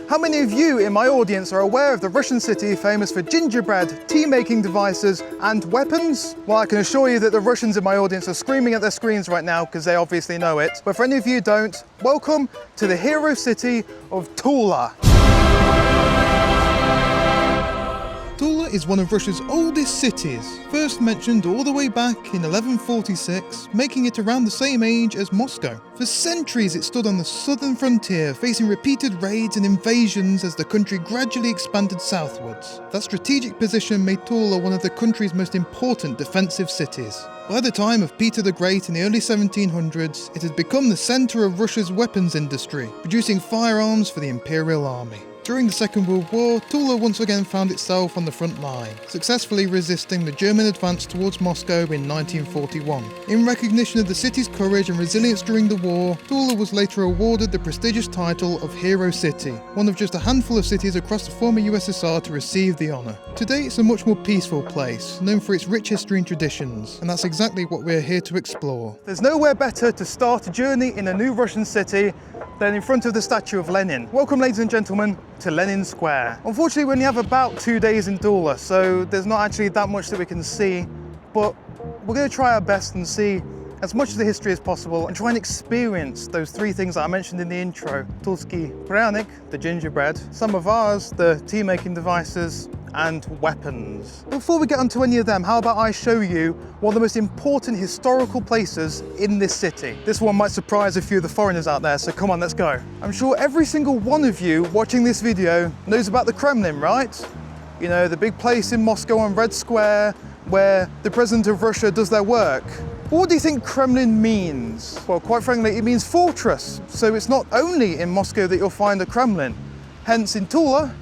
How many of you in my audience are aware of the Russian city famous for gingerbread, tea-making devices and weapons? Well, I can assure you that the Russians in my audience are screaming at their screens right now because they obviously know it. But for any of you who don't, welcome to the hero city of Tula. Tula is one of Russia's oldest cities, first mentioned all the way back in 1146, making it around the same age as Moscow. For centuries it stood on the southern frontier, facing repeated raids and invasions as the country gradually expanded southwards. That strategic position made Tula one of the country's most important defensive cities. By the time of Peter the Great in the early 1700s, it had become the centre of Russia's weapons industry, producing firearms for the Imperial Army. During the Second World War, Tula once again found itself on the front line, successfully resisting the German advance towards Moscow in 1941. In recognition of the city's courage and resilience during the war, Tula was later awarded the prestigious title of Hero City, one of just a handful of cities across the former USSR to receive the honour. Today it's a much more peaceful place, known for its rich history and traditions, and that's exactly what we're here to explore. There's nowhere better to start a journey in a new Russian city than in front of the statue of Lenin. Welcome, ladies and gentlemen, to Lenin Square. Unfortunately, we only have about 2 days in Tula, so there's not actually that much that we can see, but we're going to try our best and see as much of the history as possible and try and experience those three things that I mentioned in the intro. Tульский pryanik, the gingerbread, samovars, the tea-making devices, and weapons. Before we get onto any of them, how about I show you one of the most important historical places in this city? This one might surprise a few of the foreigners out there, so come on, let's go. I'm sure every single one of you watching this video knows about the Kremlin, right? You know, the big place in Moscow on Red Square where the President of Russia does their work. But what do you think Kremlin means? Well, quite frankly, it means fortress. So it's not only in Moscow that you'll find a Kremlin. Hence, in Tula,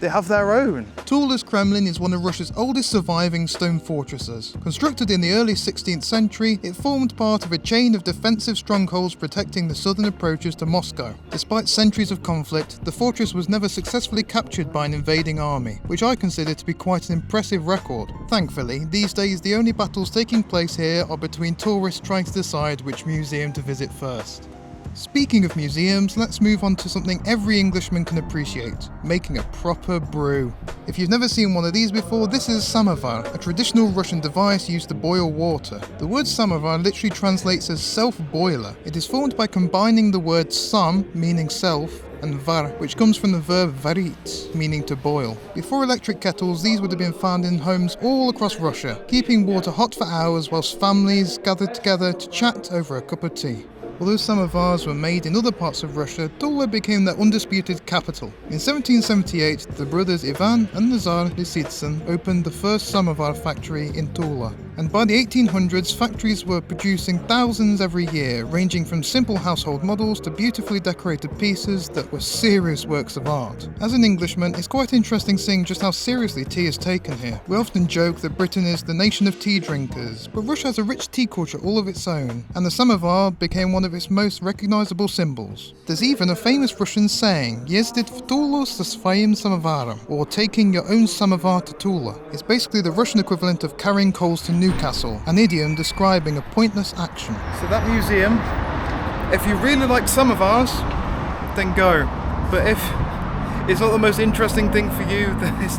they have their own. Tula's Kremlin is one of Russia's oldest surviving stone fortresses. Constructed in the early 16th century, it formed part of a chain of defensive strongholds protecting the southern approaches to Moscow. Despite centuries of conflict, the fortress was never successfully captured by an invading army, which I consider to be quite an impressive record. Thankfully, these days the only battles taking place here are between tourists trying to decide which museum to visit first. Speaking of museums, let's move on to something every Englishman can appreciate, making a proper brew. If you've never seen one of these before, this is samovar, a traditional Russian device used to boil water. The word samovar literally translates as self-boiler. It is formed by combining the word sam, meaning self, and var, which comes from the verb varit, meaning to boil. Before electric kettles, these would have been found in homes all across Russia, keeping water hot for hours whilst families gathered together to chat over a cup of tea. Although samovars were made in other parts of Russia, Tula became their undisputed capital. In 1778, the brothers Ivan and Nazar Lisitsyn opened the first samovar factory in Tula. And by the 1800s, factories were producing thousands every year, ranging from simple household models to beautifully decorated pieces that were serious works of art. As an Englishman, it's quite interesting seeing just how seriously tea is taken here. We often joke that Britain is the nation of tea drinkers, but Russia has a rich tea culture all of its own, and the samovar became one of its most recognizable symbols. There's even a famous Russian saying, "Ездить в Тулу со своим самоваром," or taking your own samovar to Tula. It's basically the Russian equivalent of carrying coals to Newcastle, an idiom describing a pointless action. So that museum, if you really like samovars, then go. But if it's not the most interesting thing for you, then it's...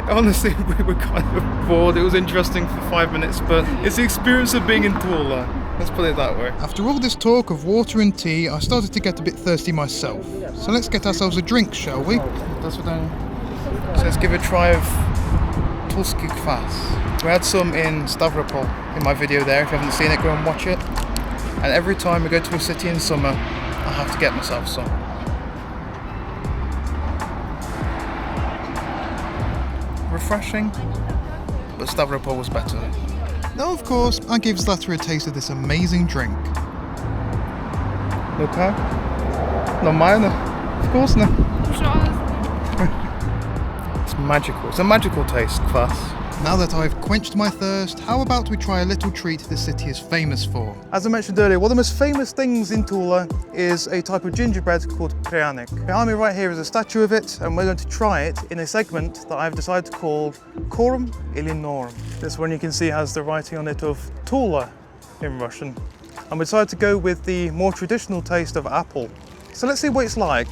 Honestly, we were kind of bored. It was interesting for 5 minutes, but it's the experience of being in Tula. Let's put it that way. After all this talk of water and tea, I started to get a bit thirsty myself. So let's get ourselves a drink, shall we? So let's give a try of Tульский kvass. We had some in Stavropol in my video there. If you haven't seen it, go and watch it. And every time we go to a city in summer, I have to get myself some. Refreshing, but Stavropol was better. Now, of course, I gave Zlata a taste of this amazing drink. Okay. Нормально. Вкусно. It's magical. It's a magical taste, kvass. Now that I've quenched my thirst, how about we try a little treat the city is famous for? As I mentioned earlier, one of the most famous things in Tula is a type of gingerbread called Pryanik. Behind me right here is a statue of it, and we're going to try it in a segment that I've decided to call Korum ili Norm. This one you can see has the writing on it of Tula in Russian. And we decided to go with the more traditional taste of apple. So let's see what it's like.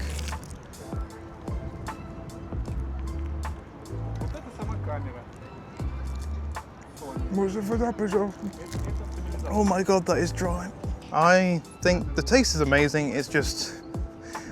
Oh my god, that is dry. I think the taste is amazing. It's just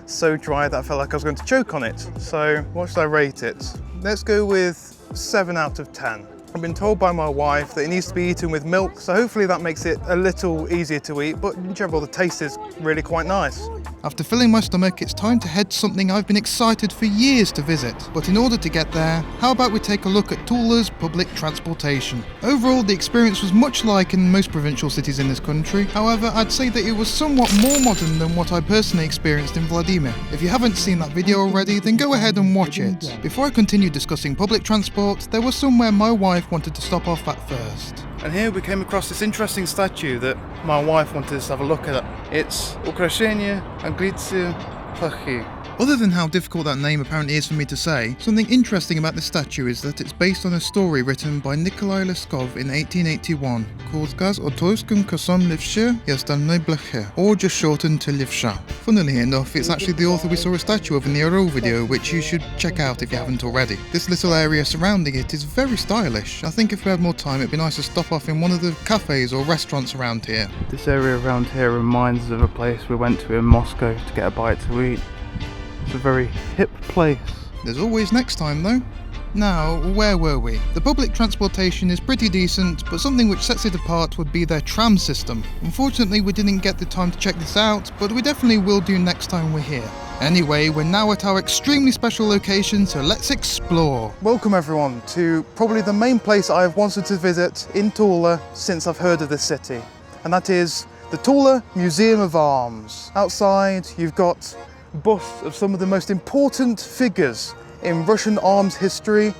so dry that I felt like I was going to choke on it. So what should I rate it? Let's go with 7 out of 10. I've been told by my wife that it needs to be eaten with milk, so hopefully that makes it a little easier to eat, but in general the taste is really quite nice. After filling my stomach, it's time to head to something I've been excited for years to visit. But in order to get there, how about we take a look at Tula's public transportation? Overall, the experience was much like in most provincial cities in this country. However, I'd say that it was somewhat more modern than what I personally experienced in Vladimir. If you haven't seen that video already, then go ahead and watch it. Before I continue discussing public transport, there was somewhere my wife wanted to stop off at first. And here we came across this interesting statue that my wife wanted us to have a look at. It's Ukrashenia Anglicy Plakhi. Other than how difficult that name apparently is for me to say, something interesting about this statue is that it's based on a story written by Nikolai Leskov in 1881 called Skaz o Tolskim Kosom Livshe и остальной Blakhe, or just shortened to Livsha. Funnily enough, it's actually the author we saw a statue of in the Orel video, which you should check out if you haven't already. This little area surrounding it is very stylish. I think if we had more time, it'd be nice to stop off in one of the cafes or restaurants around here. This area around here reminds us of a place we went to in Moscow to get a bite to eat. It's a very hip place. There's always next time though. Now, where were we? The public transportation is pretty decent, but something which sets it apart would be their tram system. Unfortunately, we didn't get the time to check this out, but we definitely will do next time we're here. Anyway, we're now at our extremely special location, so let's explore. Welcome everyone to probably the main place I've wanted to visit in Tula since I've heard of this city, and that is the Tula Museum of Arms. Outside, you've got busts of some of the most important figures in Russian arms history,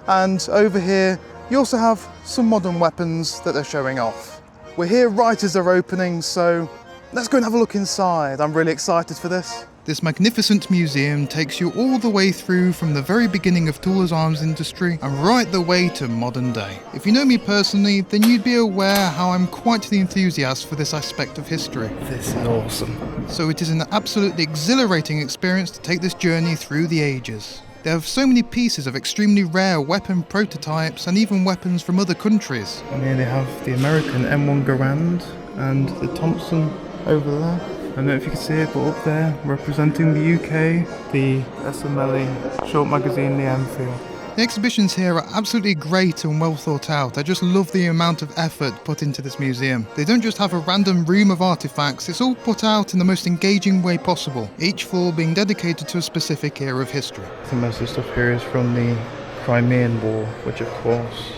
and over here you also have some modern weapons that they're showing off. We're here right as they're opening, so let's go and have a look inside. I'm really excited for this. This magnificent museum takes you all the way through from the very beginning of Tula's arms industry and right the way to modern day. If you know me personally, then you'd be aware how I'm quite the enthusiast for this aspect of history. This is awesome. So it is an absolutely exhilarating experience to take this journey through the ages. They have so many pieces of extremely rare weapon prototypes and even weapons from other countries. And here they have the American M1 Garand and the Thompson over there. I don't know if you can see it, but up there, representing the UK, the SMLE short magazine, the Enfield. The exhibitions here are absolutely great and well thought out. I just love the amount of effort put into this museum. They don't just have a random room of artifacts, it's all put out in the most engaging way possible, each floor being dedicated to a specific era of history. I think most of the stuff here is from the Crimean War, which of course,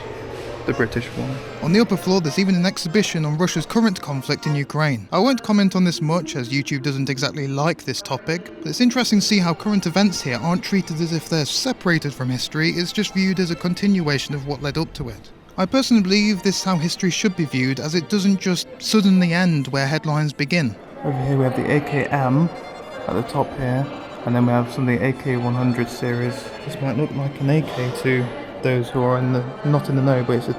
the British one. On the upper floor there's even an exhibition on Russia's current conflict in Ukraine. I won't comment on this much as YouTube doesn't exactly like this topic, but it's interesting to see how current events here aren't treated as if they're separated from history, it's just viewed as a continuation of what led up to it. I personally believe this is how history should be viewed, as it doesn't just suddenly end where headlines begin. Over here we have the AKM at the top here, and then we have some of the AK-100 series. This might look like an AK to those who are not in the know, but it's a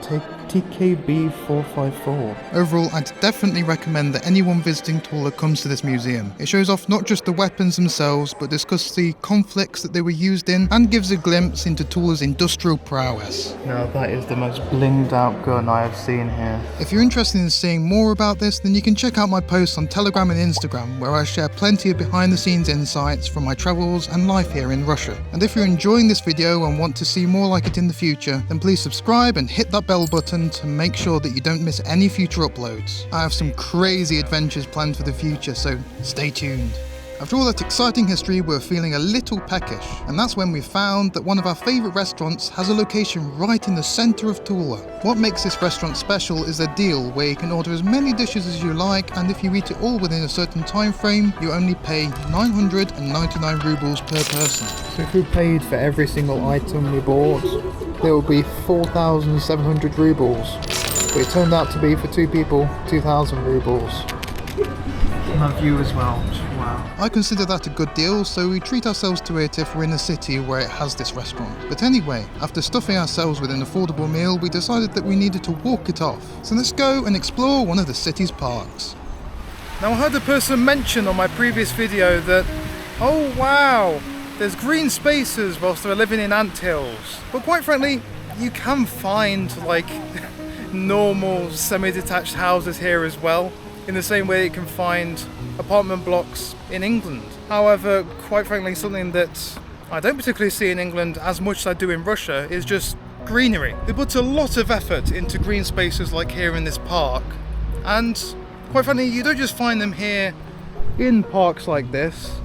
TKB-454. Overall, I'd definitely recommend that anyone visiting Tula comes to this museum. It shows off not just the weapons themselves, but discusses the conflicts that they were used in, and gives a glimpse into Tula's industrial prowess. Now that is the most blinged out gun I have seen here. If you're interested in seeing more about this, then you can check out my posts on Telegram and Instagram, where I share plenty of behind the scenes insights from my travels and life here in Russia. And if you're enjoying this video and want to see more like it in the future, then please subscribe and hit that bell button to make sure that you don't miss any future uploads. I have some crazy adventures planned for the future, so stay tuned. After all that exciting history, we're feeling a little peckish, and that's when we found that one of our favourite restaurants has a location right in the centre of Tula. What makes this restaurant special is their deal, where you can order as many dishes as you like, and if you eat it all within a certain time frame, you only pay 999 rubles per person. So if we paid for every single item we bought, there would be 4,700 rubles. But it turned out to be, for two people, 2,000 rubles. And that view as well. Wow. I consider that a good deal, so we treat ourselves to it if we're in a city where it has this restaurant. But anyway, after stuffing ourselves with an affordable meal, we decided that we needed to walk it off. So let's go and explore one of the city's parks. Now I heard a person mention on my previous video that, oh wow, there's green spaces whilst they're living in anthills. But quite frankly, you can find like normal semi-detached houses here as well, in the same way you can find apartment blocks in England. However, quite frankly, something that I don't particularly see in England as much as I do in Russia is just greenery. They put a lot of effort into green spaces like here in this park, and quite frankly, you don't just find them here in parks like this,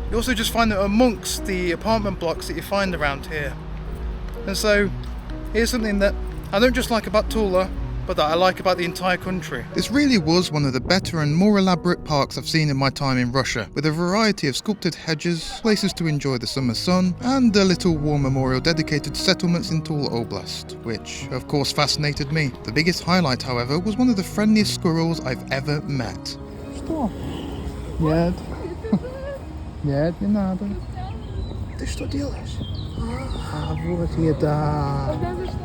you also just find them amongst the apartment blocks that you find around here. And so here's something that I don't just like about Tula, but that I like about the entire country. This really was one of the better and more elaborate parks I've seen in my time in Russia, with a variety of sculpted hedges, places to enjoy the summer sun, and a little war memorial dedicated to settlements in Tula Oblast, which of course fascinated me. The biggest highlight, however, was one of the friendliest squirrels I've ever met. Что? Нет. Нет, не надо. Ты что делаешь? Вот еда.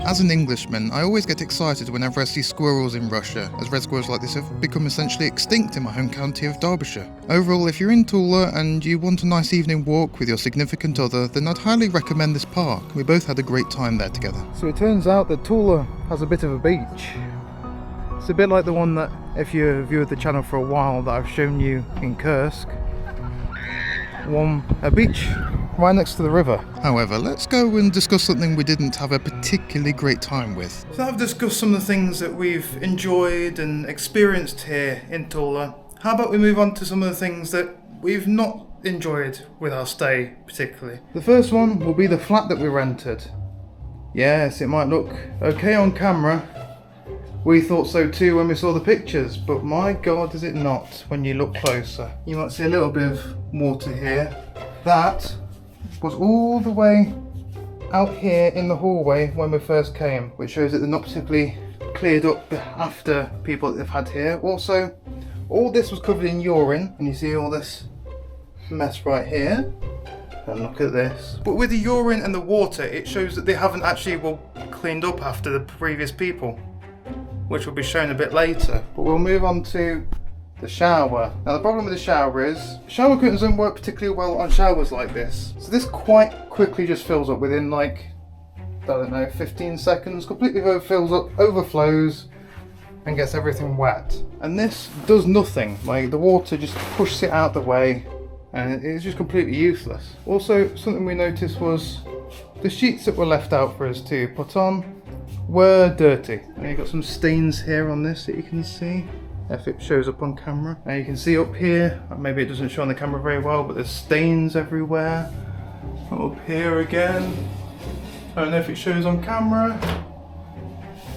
As an Englishman, I always get excited whenever I see squirrels in Russia, as red squirrels like this have become essentially extinct in my home county of Derbyshire. Overall, if you're in Tula and you want a nice evening walk with your significant other, then I'd highly recommend this park. We both had a great time there together. So it turns out that Tula has a bit of a beach. It's a bit like the one that, if you viewed the channel for a while, that I've shown you in Kursk. A beach right next to the river. However, let's go and discuss something we didn't have a particularly great time with. So I've discussed some of the things that we've enjoyed and experienced here in Tula. How about we move on to some of the things that we've not enjoyed with our stay particularly. The first one will be the flat that we rented. Yes, it might look okay on camera. We thought so too when we saw the pictures, but my god is it not when you look closer. You might see a little bit of water here. That was all the way out here in the hallway when we first came, which shows that they're not particularly cleared up after people that they've had here. Also, all this was covered in urine, and you see all this mess right here. And look at this. But with the urine and the water, it shows that they haven't actually cleaned up after the previous people, which will be shown a bit later. But we'll move on to the shower. Now the problem with the shower is, shower curtains don't work particularly well on showers like this. So this quite quickly just fills up within like, I don't know, 15 seconds, completely fills up, overflows, and gets everything wet. And this does nothing, like the water just pushes it out the way, and it's just completely useless. Also, something we noticed was the sheets that were left out for us to put on were dirty. And you've got some stains here on this that you can see, if it shows up on camera. Now you can see up here, maybe it doesn't show on the camera very well, but there's stains everywhere. Up here again, I don't know if it shows on camera.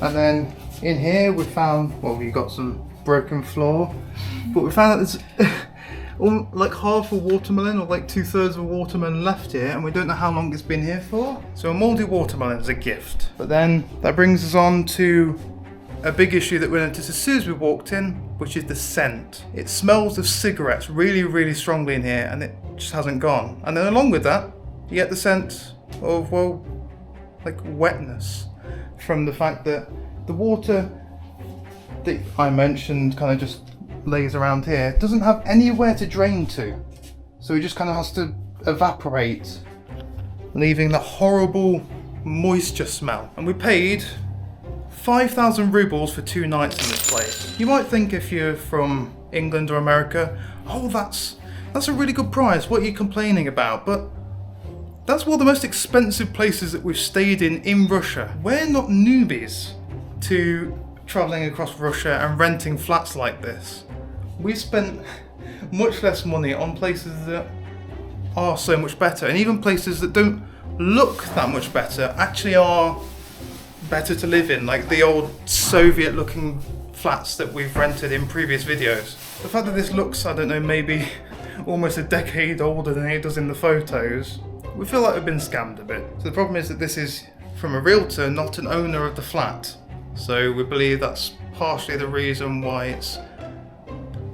And then in here we found, well, we got some broken floor, but we found that there's like half a watermelon, or like 2/3 of a watermelon left here, and we don't know how long it's been here for. So a mouldy watermelon is a gift. But then that brings us on to a big issue that we noticed as soon as we walked in, which is the scent. It smells of cigarettes really, really strongly in here, and it just hasn't gone. And then along with that, you get the scent of, well, like wetness, from the fact that the water that I mentioned kind of just lays around here doesn't have anywhere to drain to, so it just kind of has to evaporate, leaving the horrible moisture smell. And we paid 5,000 rubles for 2 nights in this place. You might think, if you're from England or America, oh, that's a really good price, what are you complaining about? But that's one of the most expensive places that we've stayed in Russia. We're not newbies to travelling across Russia and renting flats like this. We spent much less money on places that are so much better, and even places that don't look that much better actually are better to live in, like the old Soviet looking flats that we've rented in previous videos. The fact that this looks, I don't know, maybe almost a decade older than it does in the photos, we feel like we've been scammed a bit. So the problem is that this is from a realtor, not an owner of the flat. So we believe that's partially the reason why it's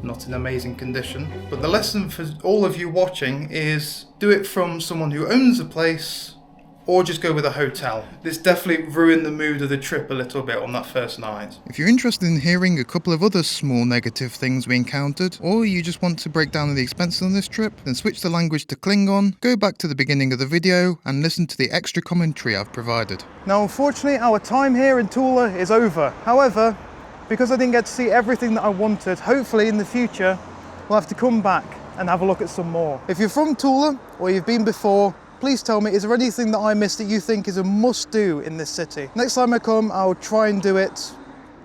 not in amazing condition. But the lesson for all of you watching is, do it from someone who owns the place or just go with a hotel. This definitely ruined the mood of the trip a little bit on that first night. If you're interested in hearing a couple of other small negative things we encountered, or you just want to break down the expenses on this trip, then switch the language to Klingon, go back to the beginning of the video and listen to the extra commentary I've provided. Now unfortunately our time here in Tula is over. However, because I didn't get to see everything that I wanted, hopefully in the future we'll have to come back and have a look at some more. If you're from Tula or you've been before, please tell me, is there anything that I missed that you think is a must-do in this city? Next time I come, I'll try and do it,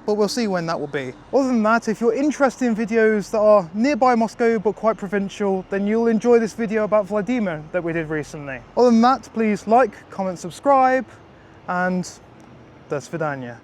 but we'll see when that will be. Other than that, if you're interested in videos that are nearby Moscow but quite provincial, then you'll enjoy this video about Vladimir that we did recently. Other than that, please like, comment, subscribe, and до свидания.